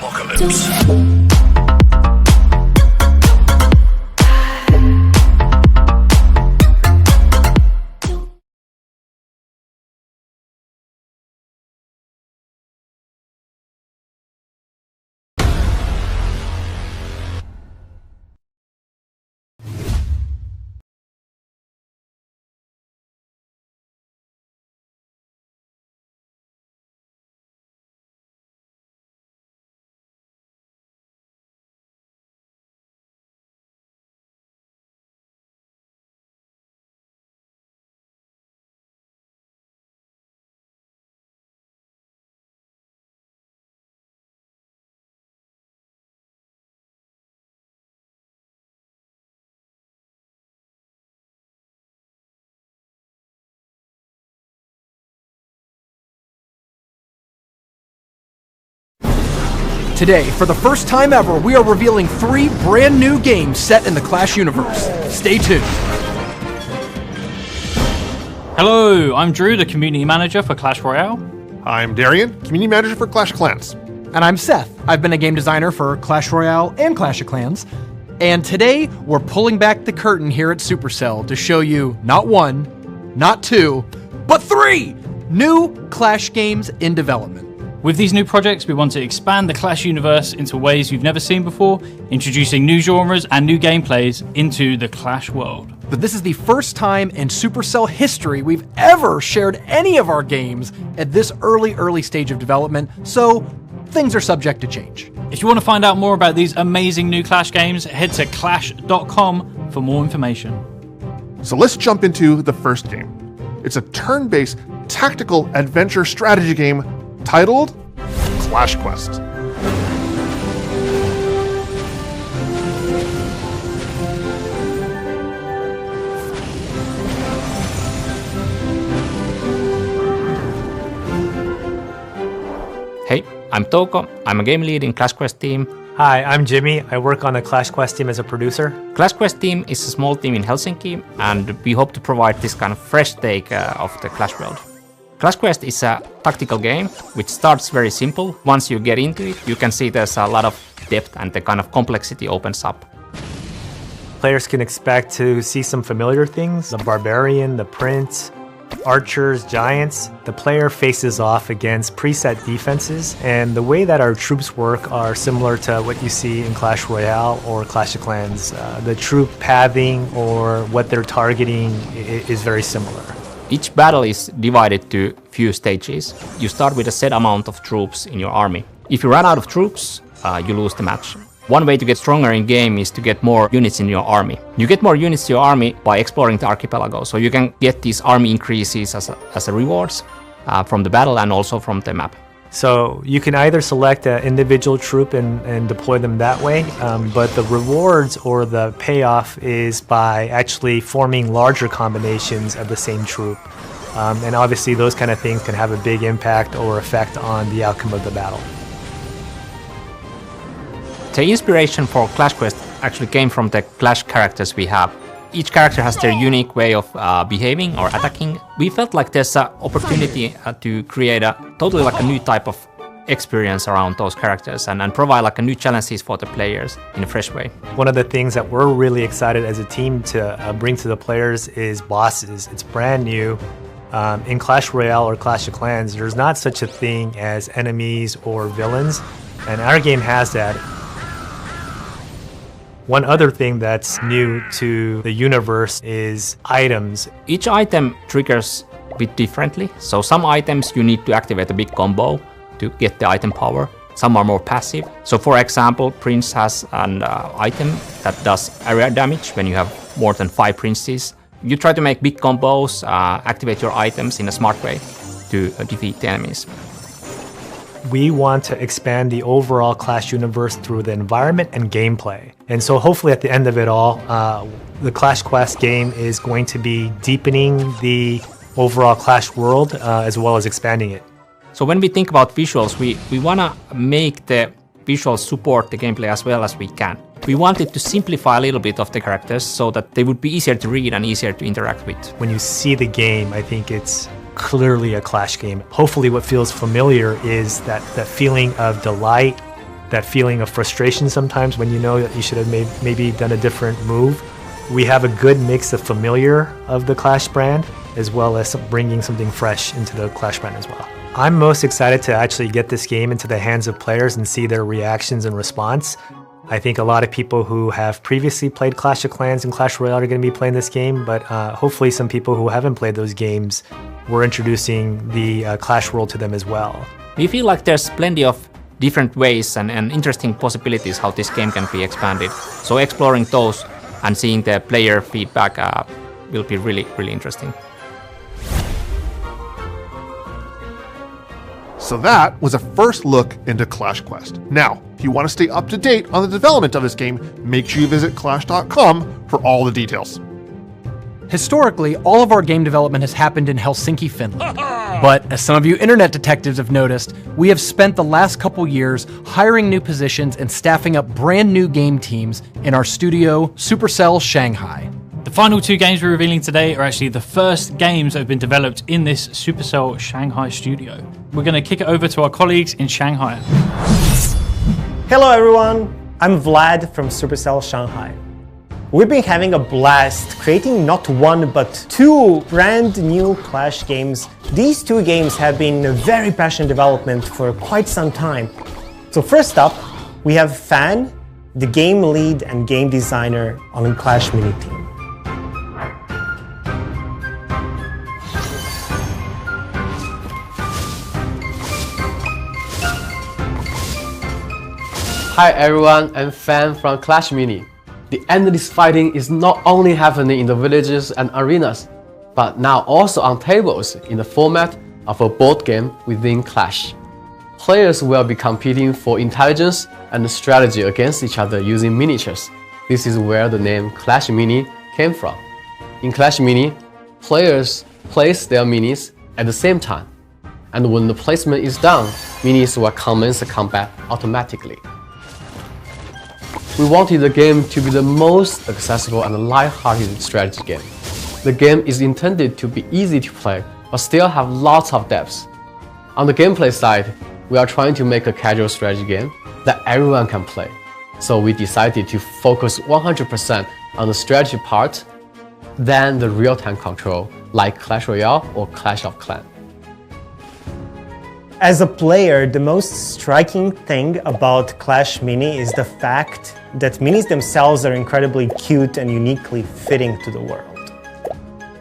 Apocalypse. Today, for the first time ever, we are revealing 3 brand new games set in the Clash universe. Stay tuned. Hello, I'm Drew, the Community Manager for Clash Royale. I'm Darian, Community Manager for Clash of Clans. And I'm Seth. I've been a game designer for Clash Royale and Clash of Clans. And today, we're pulling back the curtain here at Supercell to show you not 1, not 2, but 3 new Clash games in development. With these new projects, we want to expand the Clash universe into ways you've never seen before, introducing new genres and new gameplays into the Clash world. But this is the first time in Supercell history we've ever shared any of our games at this early stage of development, so things are subject to change. If you want to find out more about these amazing new Clash games, head to clash.com for more information. So let's jump into the first game. It's a turn-based tactical adventure strategy game titled Clash Quest. Hey, I'm Touko. I'm a game lead in Clash Quest team. Hi, I'm Jimmy. I work on the Clash Quest team as a producer. Clash Quest team is a small team in Helsinki, and we hope to provide this kind of fresh take of the Clash world. Clash Quest is a tactical game which starts very simple. Once you get into it, you can see there's a lot of depth and the kind of complexity opens up. Players can expect to see some familiar things: the barbarian, the prince, archers, giants. The player faces off against preset defenses, and the way that our troops work are similar to what you see in Clash Royale or Clash of Clans. The troop pathing or what they're targeting is very similar. Each battle is divided to few stages. You start with a set amount of troops in your army. If you run out of troops, you lose the match. One way to get stronger in game is to get more units in your army. You get more units to your army by exploring the archipelago, so you can get these army increases as a rewards from the battle and also from the map. So you can either select an individual troop and deploy them that way, but the rewards or the payoff is by actually forming larger combinations of the same troop. And obviously those kind of things can have a big impact or effect on the outcome of the battle. The inspiration for Clash Quest actually came from the Clash characters we have. Each character has their unique way of behaving or attacking. We felt like there's an opportunity to create a totally like a new type of experience around those characters and provide like a new challenges for the players in a fresh way. One of the things that we're really excited as a team to bring to the players is bosses. It's brand new. In Clash Royale or Clash of Clans, there's not such a thing as enemies or villains, and our game has that. One other thing that's new to the universe is items. Each item triggers a bit differently. So some items you need to activate a big combo to get the item power. Some are more passive. So for example, Prince has an item that does area damage when you have more than 5 princes. You try to make big combos, activate your items in a smart way to defeat the enemies. We want to expand the overall Clash universe through the environment and gameplay. And so hopefully at the end of it all, the Clash Quest game is going to be deepening the overall Clash world as well as expanding it. So when we think about visuals, we want to make the visuals support the gameplay as well as we can. We wanted to simplify a little bit of the characters so that they would be easier to read and easier to interact with. When you see the game, I think it's clearly a Clash game. Hopefully what feels familiar is that feeling of delight that feeling of frustration sometimes when you know that you should have maybe done a different move. We have a good mix of familiar of the Clash brand, as well as bringing something fresh into the Clash brand as well. I'm most excited to actually get this game into the hands of players and see their reactions and response. I think a lot of people who have previously played Clash of Clans and Clash Royale are going to be playing this game, but hopefully some people who haven't played those games, we're introducing the Clash world to them as well. We feel like there's plenty of different ways and interesting possibilities how this game can be expanded. So exploring those and seeing the player feedback will be really, really interesting. So that was a first look into Clash Quest. Now, if you want to stay up to date on the development of this game, make sure you visit clash.com for all the details. Historically, all of our game development has happened in Helsinki, Finland. But as some of you internet detectives have noticed, we have spent the last couple years hiring new positions and staffing up brand new game teams in our studio, Supercell Shanghai. The final two games we're revealing today are actually the first games that have been developed in this Supercell Shanghai studio. We're going to kick it over to our colleagues in Shanghai. Hello everyone, I'm Vlad from Supercell Shanghai. We've been having a blast creating not one but two brand new Clash games. These two games have been in very passionate development for quite some time. So first up, we have Fan, the game lead and game designer on the Clash Mini team. Hi everyone, I'm Fan from Clash Mini. The endless fighting is not only happening in the villages and arenas, but now also on tables in the format of a board game within Clash. Players will be competing for intelligence and strategy against each other using miniatures. This is where the name Clash Mini came from. In Clash Mini, players place their minis at the same time, and when the placement is done, minis will commence the combat automatically. We wanted the game to be the most accessible and light-hearted strategy game. The game is intended to be easy to play, but still have lots of depth. On the gameplay side, we are trying to make a casual strategy game that everyone can play. So we decided to focus 100% on the strategy part, than the real-time control like Clash Royale or Clash of Clans. As a player, the most striking thing about Clash Mini is the fact that minis themselves are incredibly cute and uniquely fitting to the world.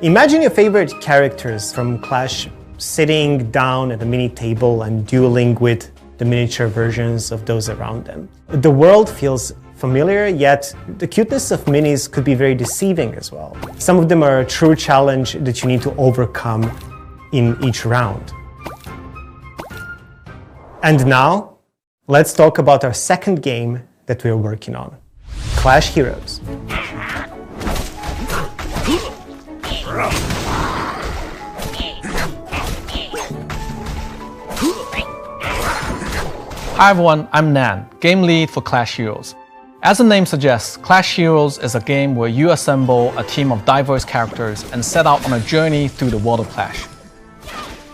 Imagine your favorite characters from Clash sitting down at a mini table and dueling with the miniature versions of those around them. The world feels familiar, yet the cuteness of minis could be very deceiving as well. Some of them are a true challenge that you need to overcome in each round. And now, let's talk about our second game that we are working on, Clash Heroes. Hi everyone, I'm Nan, game lead for Clash Heroes. As the name suggests, Clash Heroes is a game where you assemble a team of diverse characters and set out on a journey through the world of Clash.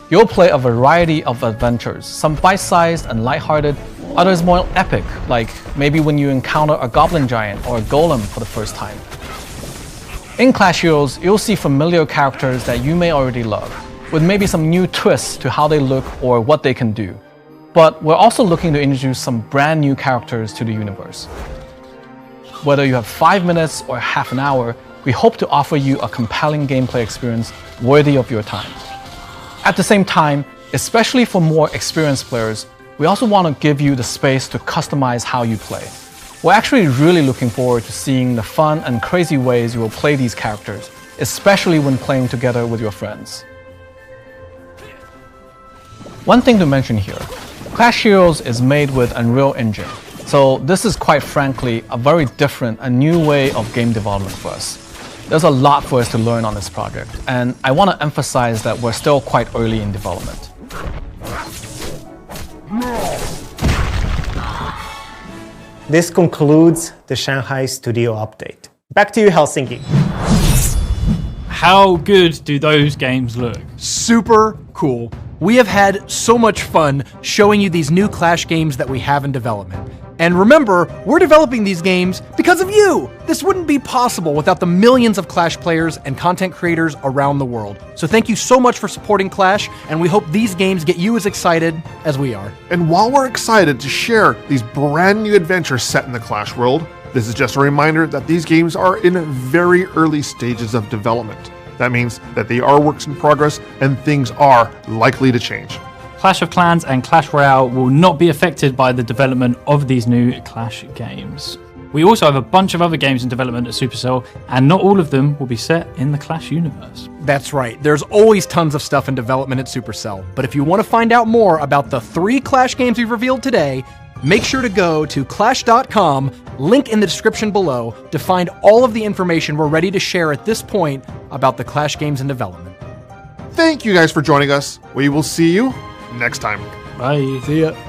You'll play a variety of adventures, some bite-sized and lighthearted, others more epic, like maybe when you encounter a goblin giant or a golem for the first time. In Clash Heroes, you'll see familiar characters that you may already love, with maybe some new twists to how they look or what they can do. But we're also looking to introduce some brand new characters to the universe. Whether you have 5 minutes or half an hour, we hope to offer you a compelling gameplay experience worthy of your time. At the same time, especially for more experienced players, we also want to give you the space to customize how you play. We're actually really looking forward to seeing the fun and crazy ways you will play these characters, especially when playing together with your friends. One thing to mention here, Clash Heroes is made with Unreal Engine, so this is quite frankly a very different and new way of game development for us. There's a lot for us to learn on this project, and I want to emphasize that we're still quite early in development. This concludes the Shanghai studio update. Back to you, Helsinki. How good do those games look? Super cool. We have had so much fun showing you these new Clash games that we have in development. And remember, we're developing these games because of you! This wouldn't be possible without the millions of Clash players and content creators around the world. So thank you so much for supporting Clash, and we hope these games get you as excited as we are. And while we're excited to share these brand new adventures set in the Clash world, this is just a reminder that these games are in very early stages of development. That means that they are works in progress and things are likely to change. Clash of Clans and Clash Royale will not be affected by the development of these new Clash games. We also have a bunch of other games in development at Supercell, and not all of them will be set in the Clash universe. That's right, there's always tons of stuff in development at Supercell, but if you want to find out more about the 3 Clash games we've revealed today, make sure to go to clash.com, link in the description below, to find all of the information we're ready to share at this point about the Clash games in development. Thank you guys for joining us. We will see you next time. Bye. See ya.